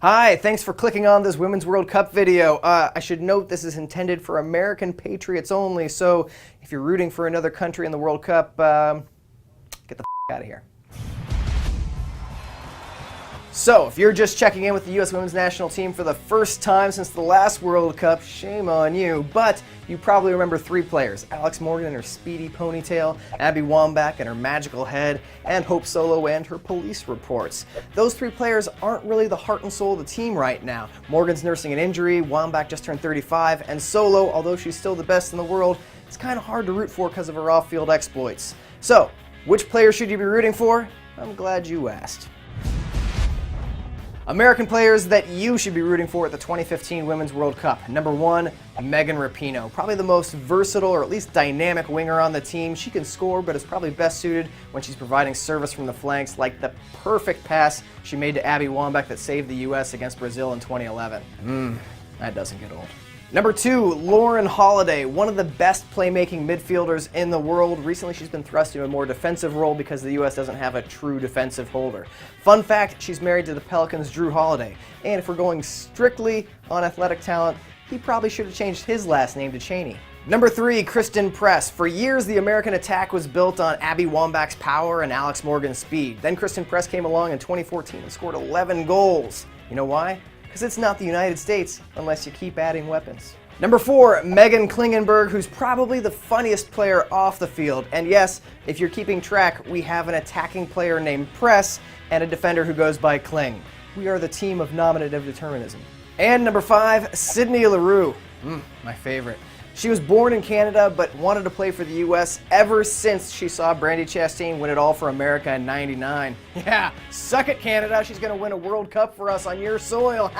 Hi, thanks for clicking on this Women's World Cup video. I should note this is intended for American patriots only, so if you're rooting for another country in the World Cup, get the out of here. So, if you're just checking in with the U.S. Women's National Team for the first time since the last World Cup, shame on you. But you probably remember three players: Alex Morgan and her speedy ponytail, Abby Wambach and her magical head, and Hope Solo and her police reports. Those three players aren't really the heart and soul of the team right now. Morgan's nursing an injury, Wambach just turned 35, and Solo, although she's still the best in the world, it's kind of hard to root for because of her off-field exploits. So, which player should you be rooting for? I'm glad you asked. American players that you should be rooting for at the 2015 Women's World Cup. Number 1, Megan Rapinoe. Probably the most versatile or at least dynamic winger on the team. She can score, but is probably best suited when she's providing service from the flanks, like the perfect pass she made to Abby Wambach that saved the U.S. against Brazil in 2011. That doesn't get old. Number 2, Lauren Holiday, one of the best playmaking midfielders in the world. Recently, she's been thrust into a more defensive role because the U.S. doesn't have a true defensive holder. Fun fact, she's married to the Pelicans' Drew Holiday. And if we're going strictly on athletic talent, he probably should have changed his last name to Cheney. Number 3, Kristen Press. For years, the American attack was built on Abby Wambach's power and Alex Morgan's speed. Then Kristen Press came along in 2014 and scored 11 goals. You know why? Because it's not the United States unless you keep adding weapons. Number 4, Megan Klingenberg, who's probably the funniest player off the field. And yes, if you're keeping track, we have an attacking player named Press and a defender who goes by Kling. We are the team of nominative determinism. And number 5, Sydney Leroux. My favorite. She was born in Canada but wanted to play for the U.S. ever since she saw Brandi Chastain win it all for America in '99. Yeah, suck it, Canada. She's going to win a World Cup for us on your soil.